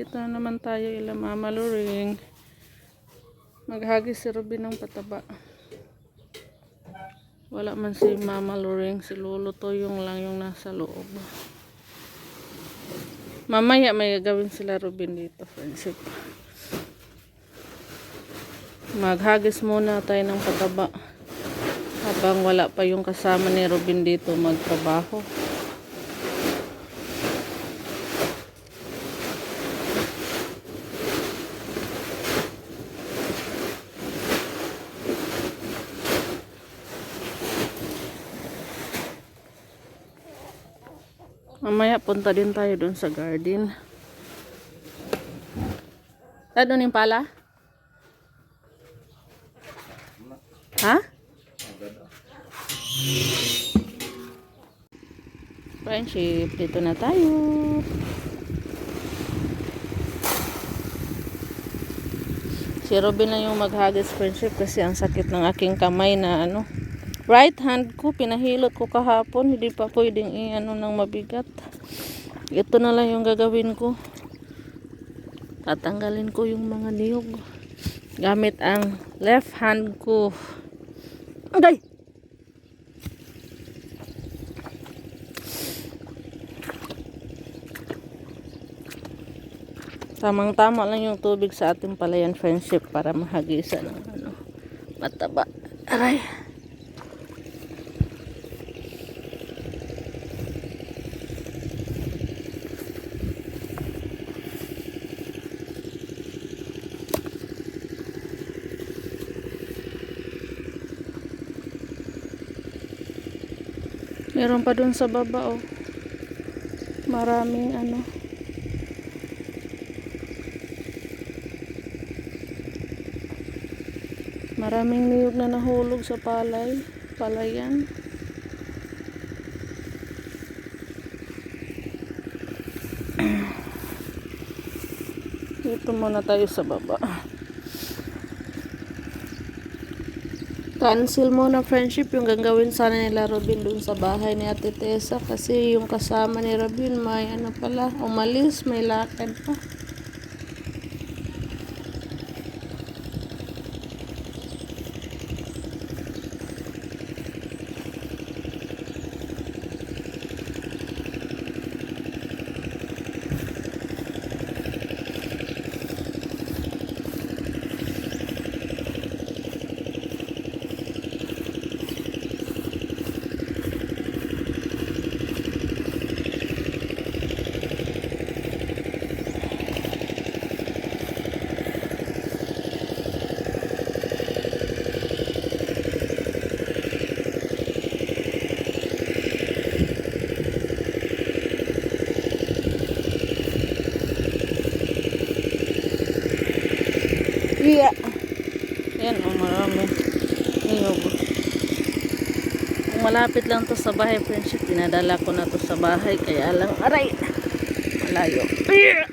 Dito na naman tayo ila Mama Luring. Maghagis si Robin ng pataba. Wala man si Mama Luring, si Lolo Toyong lang yung nasa loob. Mamaya may gagawin sila Robin dito, friendship. Maghagis muna tayo ng pataba habang wala pa yung kasama ni Robin dito magtrabaho. Mamaya punta din tayo dun sa garden. Doon yung pala? Ha? Friendship, dito na tayo. Si Robin lang yung maghagis, friendship, kasi ang sakit ng aking kamay na right hand ko, pinahilot ko kahapon, hindi pa pwedeng ng mabigat. Ito na lang yung gagawin ko. Tatanggalin ko yung mga niyog gamit ang left hand ko. Agay! Tamang-tama lang yung tubig sa ating palayan, friendship, para mahagisan ng mataba. Aray! Meron pa dun sa baba, oh. Maraming maraming niyog na nahulog sa palayan. Dito muna tayo sa baba. Cancel muna, friendship, yung gagawin sana nila Robin dun sa bahay ni Ate Tessa, kasi yung kasama ni Robin may umalis, may lakad pa. Yeah. Yan, marami. Niyog. Kung malapit lang to sa bahay, friendship, dinadala ko na to sa bahay, kaya lang, aray, malayo. Yeah.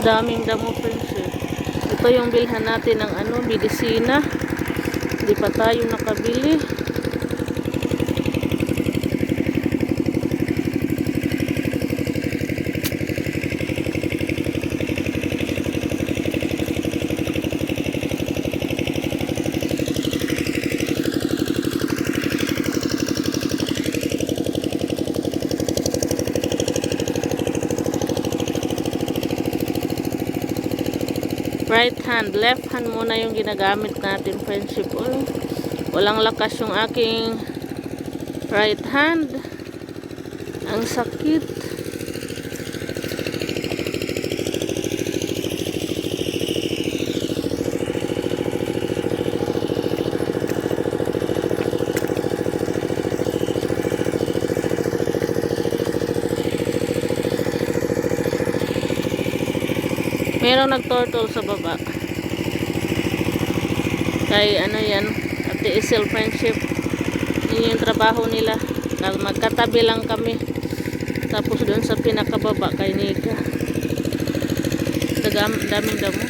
Daming damo, friendship. Ito yung bilhan natin ng medisina. Hindi pa tayo nakabili. right hand, left hand muna yung ginagamit natin friendship. Oh, walang lakas yung aking right hand. Ang sakit. Merong nag-turtle sa baba. Kay ano yan, Ate Isel friendship. Yun yung trabaho nila. Magkatabi lang kami. Tapos doon sa pinakababa kay Nika. Daming damo.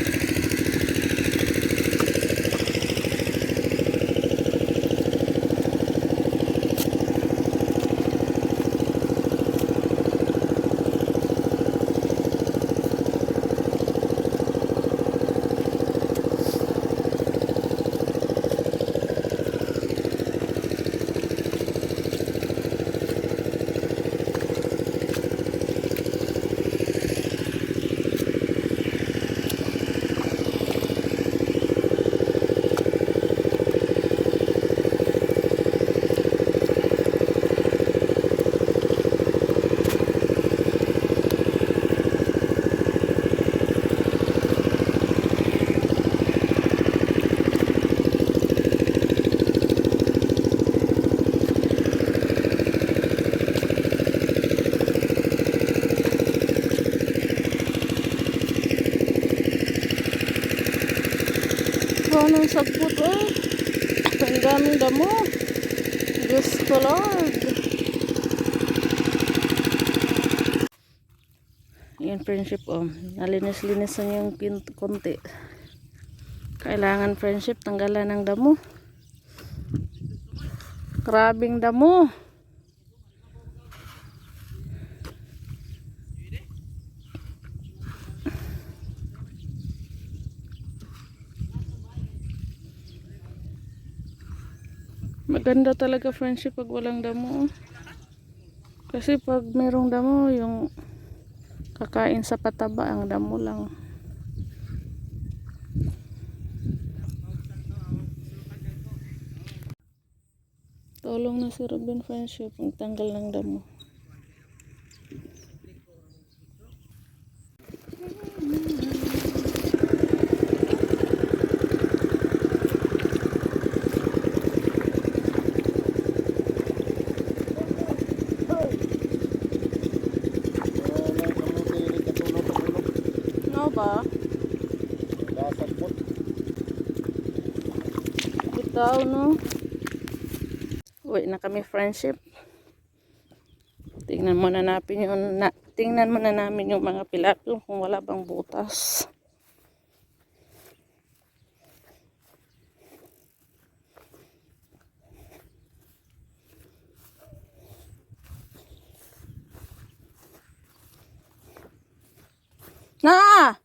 Anong sagput oh. Ang daming damo. Diyos ko Lord. Yan friendship oh. Nalinis-linis na yung konti. Kailangan friendship tanggalan ng damo. Grabing damo. Maganda talaga friendship pag walang damo. Kasi pag merong damo, yung kakain sa pataba, ang damo lang. Tulong na si Robin friendship, ang tanggal ng damo. Ba? Bitaw no. Uwi na kami friendship. Tingnan muna namin yung mga pilapil kung wala bang butas. Na!